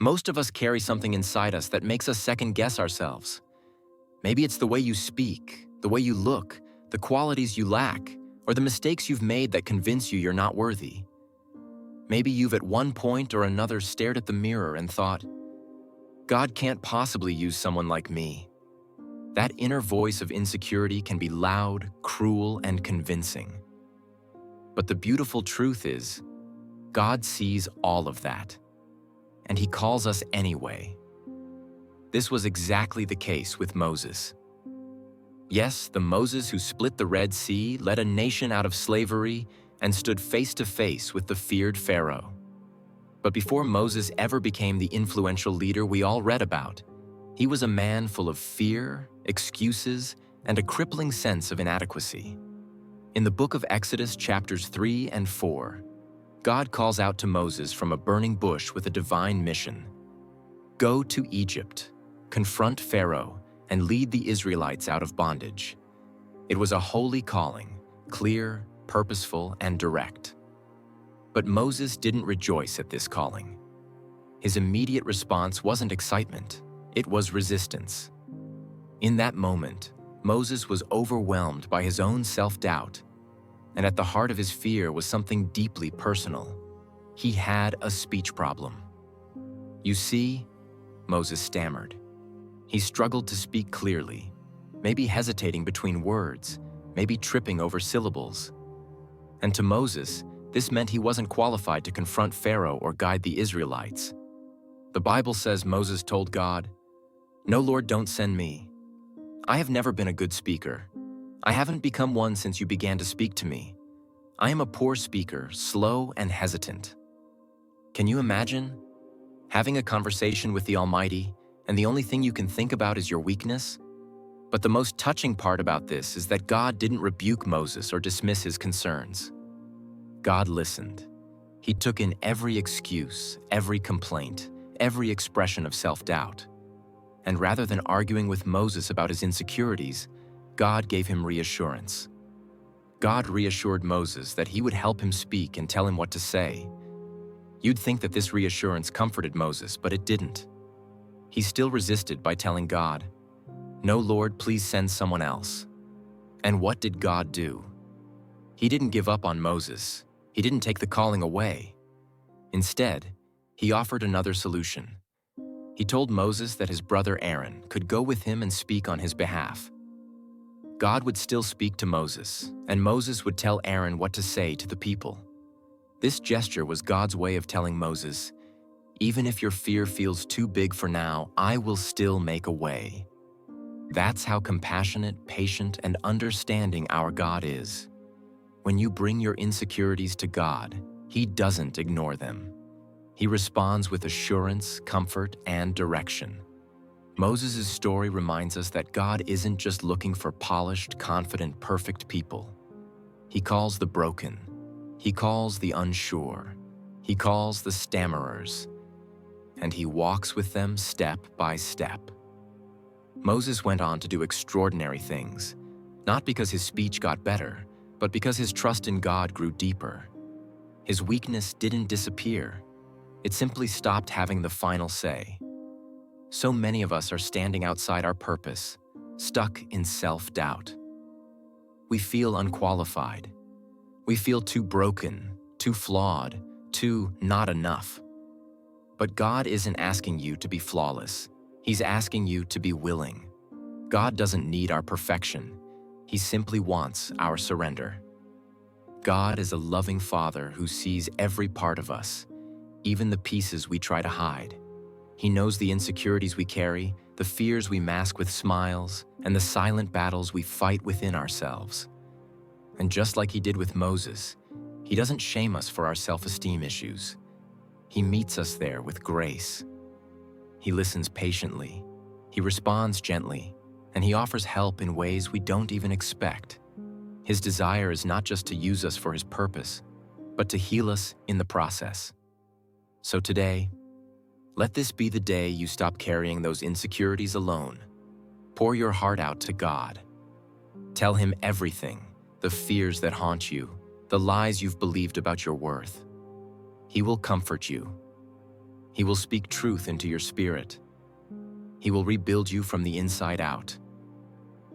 Most of us carry something inside us that makes us second-guess ourselves. Maybe it's the way you speak, the way you look, the qualities you lack, or the mistakes you've made that convince you you're not worthy. Maybe you've at one point or another stared at the mirror and thought, God can't possibly use someone like me. That inner voice of insecurity can be loud, cruel, and convincing. But the beautiful truth is, God sees all of that, and He calls us anyway. This was exactly the case with Moses. Yes, the Moses who split the Red Sea, led a nation out of slavery, and stood face to face with the feared Pharaoh. But before Moses ever became the influential leader we all read about, he was a man full of fear, excuses, and a crippling sense of inadequacy. In the book of Exodus, chapters 3 and 4, God calls out to Moses from a burning bush with a divine mission. Go to Egypt, confront Pharaoh, and lead the Israelites out of bondage. It was a holy calling, clear, purposeful, and direct. But Moses didn't rejoice at this calling. His immediate response wasn't excitement, it was resistance. In that moment, Moses was overwhelmed by his own self-doubt, and at the heart of his fear was something deeply personal. He had a speech problem. You see, Moses stammered. He struggled to speak clearly, maybe hesitating between words, maybe tripping over syllables. And to Moses, this meant he wasn't qualified to confront Pharaoh or guide the Israelites. The Bible says Moses told God, "No, Lord, don't send me. I have never been a good speaker. I haven't become one since you began to speak to me. I am a poor speaker, slow and hesitant." Can you imagine? Having a conversation with the Almighty, and the only thing you can think about is your weakness? But the most touching part about this is that God didn't rebuke Moses or dismiss his concerns. God listened. He took in every excuse, every complaint, every expression of self-doubt. And rather than arguing with Moses about his insecurities, God gave him reassurance. God reassured Moses that he would help him speak and tell him what to say. You'd think that this reassurance comforted Moses, but it didn't. He still resisted by telling God, "No, Lord, please send someone else." And what did God do? He didn't give up on Moses. He didn't take the calling away. Instead, he offered another solution. He told Moses that his brother Aaron could go with him and speak on his behalf. God would still speak to Moses, and Moses would tell Aaron what to say to the people. This gesture was God's way of telling Moses, "Even if your fear feels too big for now, I will still make a way." That's how compassionate, patient, and understanding our God is. When you bring your insecurities to God, He doesn't ignore them. He responds with assurance, comfort, and direction. Moses' story reminds us that God isn't just looking for polished, confident, perfect people. He calls the broken. He calls the unsure. He calls the stammerers. And He walks with them step by step. Moses went on to do extraordinary things, not because his speech got better, but because his trust in God grew deeper. His weakness didn't disappear. It simply stopped having the final say. So many of us are standing outside our purpose, stuck in self-doubt. We feel unqualified. We feel too broken, too flawed, too not enough. But God isn't asking you to be flawless. He's asking you to be willing. God doesn't need our perfection. He simply wants our surrender. God is a loving Father who sees every part of us, even the pieces we try to hide. He knows the insecurities we carry, the fears we mask with smiles, and the silent battles we fight within ourselves. And just like He did with Moses, He doesn't shame us for our self-esteem issues. He meets us there with grace. He listens patiently. He responds gently, and He offers help in ways we don't even expect. His desire is not just to use us for His purpose, but to heal us in the process. So today, let this be the day you stop carrying those insecurities alone. Pour your heart out to God. Tell Him everything, the fears that haunt you, the lies you've believed about your worth. He will comfort you. He will speak truth into your spirit. He will rebuild you from the inside out.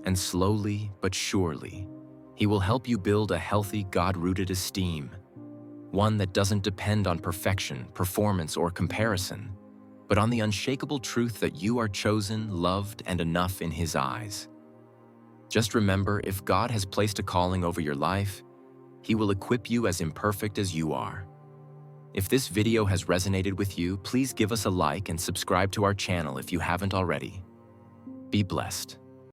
And slowly but surely, He will help you build a healthy, God-rooted esteem, one that doesn't depend on perfection, performance, or comparison, but on the unshakable truth that you are chosen, loved, and enough in His eyes. Just remember, if God has placed a calling over your life, He will equip you as imperfect as you are. If this video has resonated with you, please give us a like and subscribe to our channel if you haven't already. Be blessed.